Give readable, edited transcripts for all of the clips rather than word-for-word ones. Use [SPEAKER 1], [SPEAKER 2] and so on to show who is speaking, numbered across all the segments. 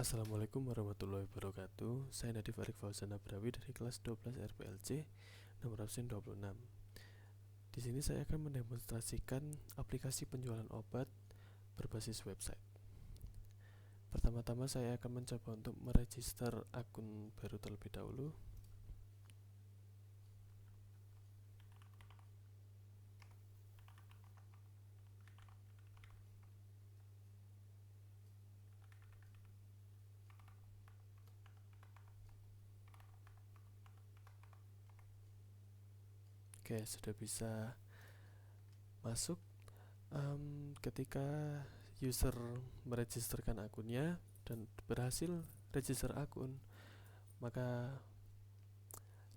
[SPEAKER 1] Assalamualaikum warahmatullahi wabarakatuh. Saya Nadif Arif Fauzan Abrawi dari kelas 12 RPLC nomor absen 26. Di sini saya akan mendemonstrasikan aplikasi penjualan obat berbasis website. Pertama-tama saya akan mencoba untuk meregister akun baru terlebih dahulu. Oke, sudah bisa masuk. Ketika user meregisterkan akunnya dan berhasil register akun, maka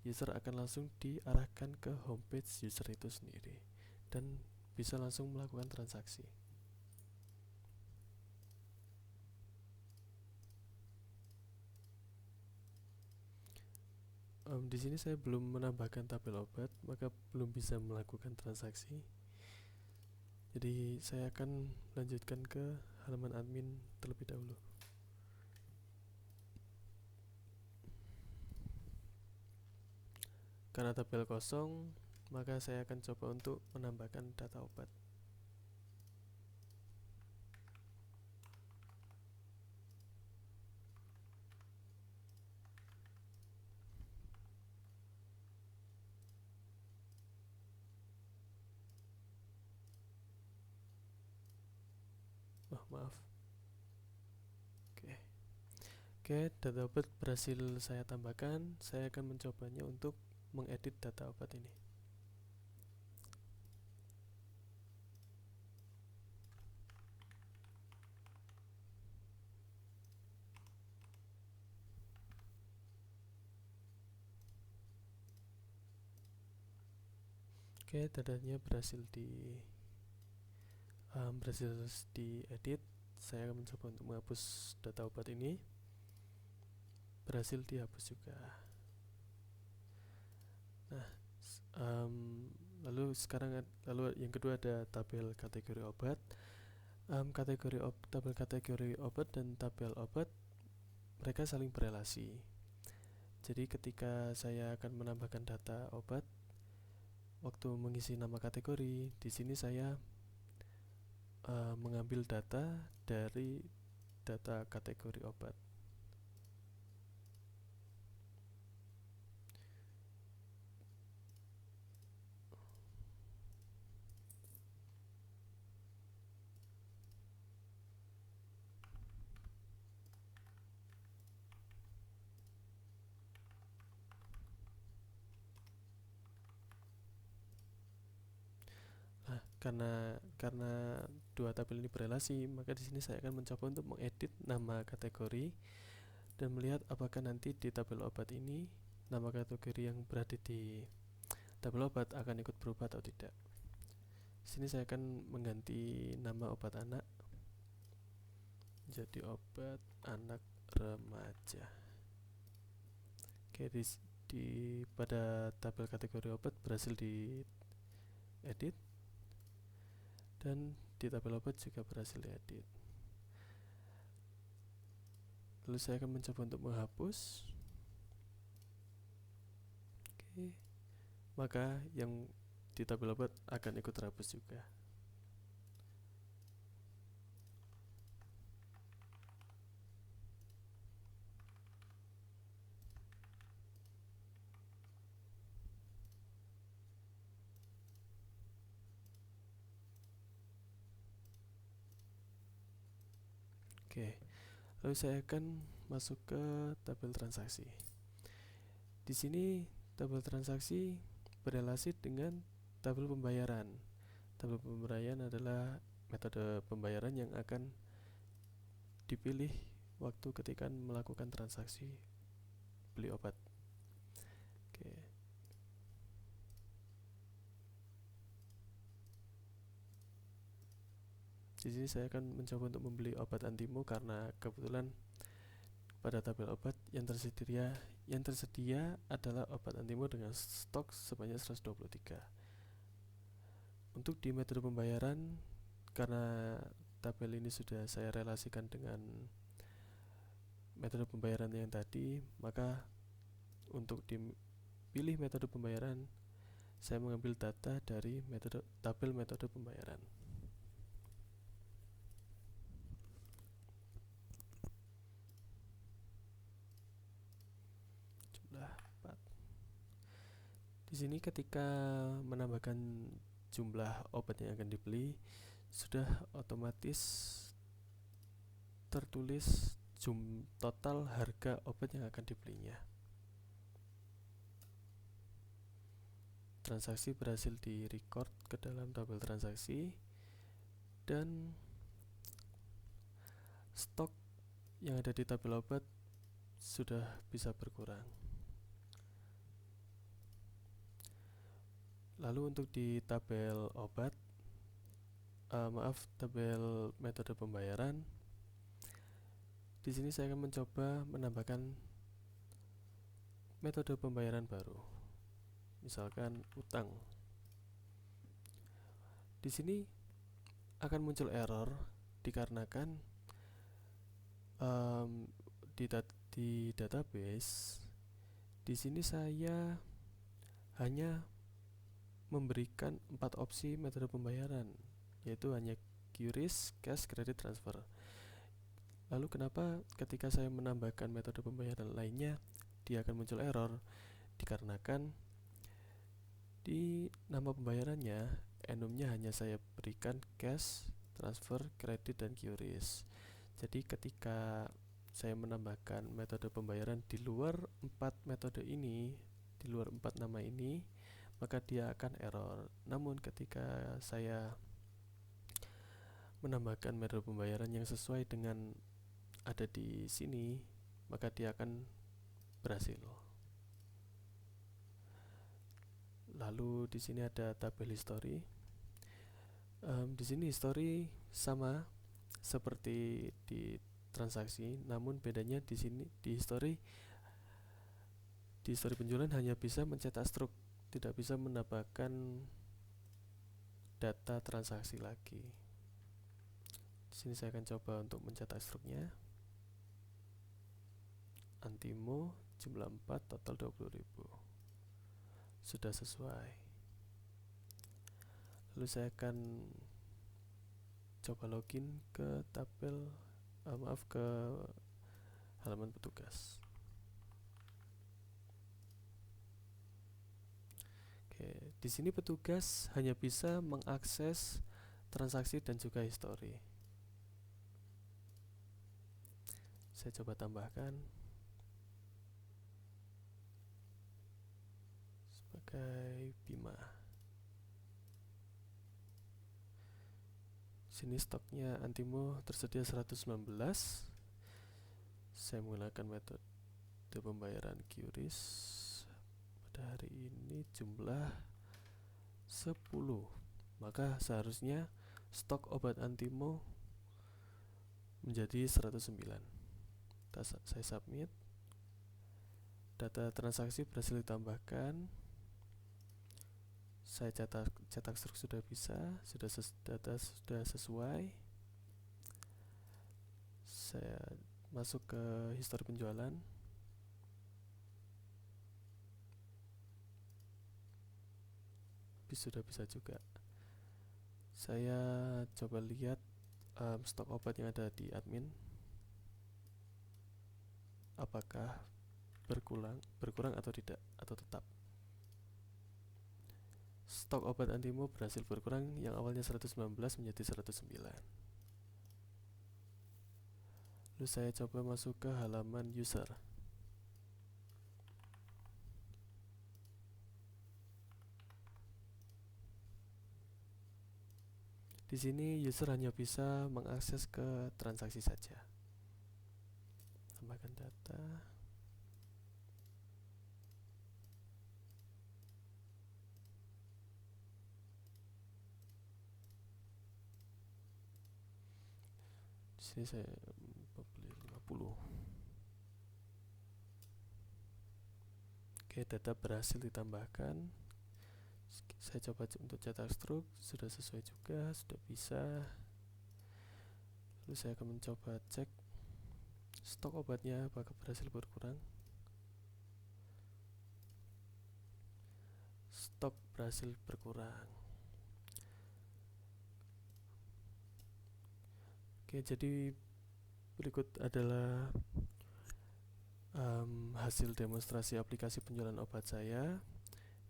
[SPEAKER 1] user akan langsung diarahkan ke homepage user itu sendiri dan bisa langsung melakukan transaksi. Di sini saya belum menambahkan tabel obat, maka belum bisa melakukan transaksi. Jadi saya akan lanjutkan ke halaman admin terlebih dahulu. Karena tabel kosong, maka saya akan coba untuk menambahkan data obat. Oh, maaf. Oke, data obat berhasil saya tambahkan. Saya akan mencobanya untuk mengedit data obat ini. Oke, datanya berhasil diedit. Saya akan mencoba untuk menghapus data obat ini. Berhasil dihapus juga. Nah, lalu yang kedua ada tabel kategori obat. Tabel kategori obat dan tabel obat mereka saling berelasi. Jadi ketika saya akan menambahkan data obat, waktu mengisi nama kategori, di sini saya mengambil data dari data kategori obat. Nah, karena dua tabel ini berelasi, maka di sini saya akan mencoba untuk mengedit nama kategori dan melihat apakah nanti di tabel obat ini nama kategori yang berada di tabel obat akan ikut berubah atau tidak. Di sini saya akan mengganti nama obat anak jadi obat anak remaja. Oke, pada tabel kategori obat berhasil diedit dan di tabel obat juga berhasil diedit. Lalu saya akan mencoba untuk menghapus. Oke, maka yang di tabel obat akan ikut terhapus juga. Oke, lalu saya akan masuk ke tabel transaksi. Di sini tabel transaksi berelasi dengan tabel pembayaran. Tabel pembayaran adalah metode pembayaran yang akan dipilih waktu ketika melakukan transaksi beli obat. Oke. Di sini saya akan mencoba untuk membeli obat antimo karena kebetulan pada tabel obat yang tersedia adalah obat antimo dengan stok sebanyak 123. Untuk di metode pembayaran, karena tabel ini sudah saya relasikan dengan metode pembayaran yang tadi, maka untuk dipilih metode pembayaran saya mengambil data dari tabel metode pembayaran. Jumlah 4. Di sini ketika menambahkan jumlah obat yang akan dibeli, sudah otomatis tertulis total harga obat yang akan dibelinya. Transaksi berhasil direcord ke dalam tabel transaksi, dan stok yang ada di tabel obat sudah bisa berkurang. Lalu untuk di tabel obat, tabel metode pembayaran, di sini saya akan mencoba menambahkan metode pembayaran baru, misalkan utang. Di sini akan muncul error dikarenakan di database di sini saya hanya memberikan 4 opsi metode pembayaran, yaitu hanya QRIS, cash, credit, transfer. Lalu kenapa ketika saya menambahkan metode pembayaran lainnya dia akan muncul error? Dikarenakan di nama pembayarannya enumnya hanya saya berikan cash, transfer, kredit, dan QRIS. Jadi ketika saya menambahkan metode pembayaran di luar 4 metode ini, di luar 4 nama ini, maka dia akan error. Namun ketika saya menambahkan metode pembayaran yang sesuai dengan ada di sini, maka dia akan berhasil. Lalu di sini ada tabel history. Di sini history sama seperti di transaksi, namun bedanya di sini di history penjualan hanya bisa mencetak struk, tidak bisa mendapatkan data transaksi lagi. Di sini saya akan coba untuk mencetak struknya. Antimo jumlah 4, total 20.000. Sudah sesuai. Lalu saya akan coba login ke tabel ke halaman petugas. Oke, di sini petugas hanya bisa mengakses transaksi dan juga histori. Saya coba tambahkan sebagai Bima. Sini stoknya Antimo tersedia 119. Saya menggunakan metode pembayaran QRIS. Pada hari ini jumlah 10. Maka seharusnya stok obat Antimo menjadi 109. Saya submit. Data transaksi berhasil ditambahkan. Saya cetak struk sudah bisa, data sudah sesuai. Saya masuk ke histori penjualan. Sudah bisa juga. Saya coba lihat stok obat yang ada di admin, apakah berkurang atau tidak, atau tetap. Stok obat Antimo berhasil berkurang, yang awalnya 119 menjadi 109. Lalu saya coba masuk ke halaman user. Di sini user hanya bisa mengakses ke transaksi saja. Tambahkan data. Di sini saya beli 50. Oke, data berhasil ditambahkan. Saya coba untuk cetak struk, sudah sesuai juga, sudah bisa. Lalu saya akan mencoba cek Stok obatnya apakah berhasil berkurang? Stok berhasil berkurang. Oke, jadi berikut adalah hasil demonstrasi aplikasi penjualan obat saya,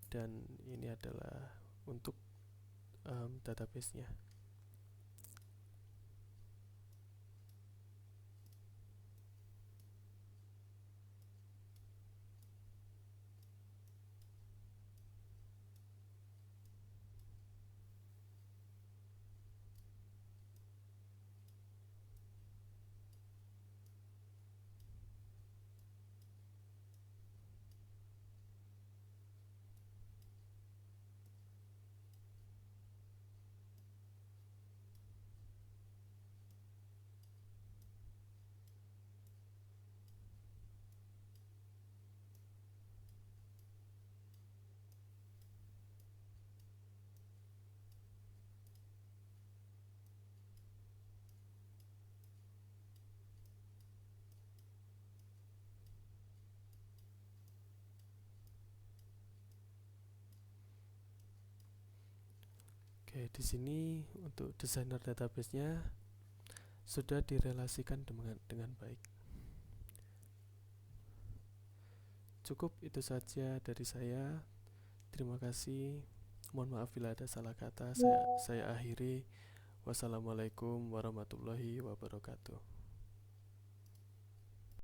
[SPEAKER 1] dan ini adalah untuk database-nya. Oke, di sini untuk desainer database-nya sudah direlasikan dengan baik. Cukup itu saja dari saya. Terima kasih. Mohon maaf bila ada salah kata. Saya akhiri. Wassalamualaikum warahmatullahi wabarakatuh.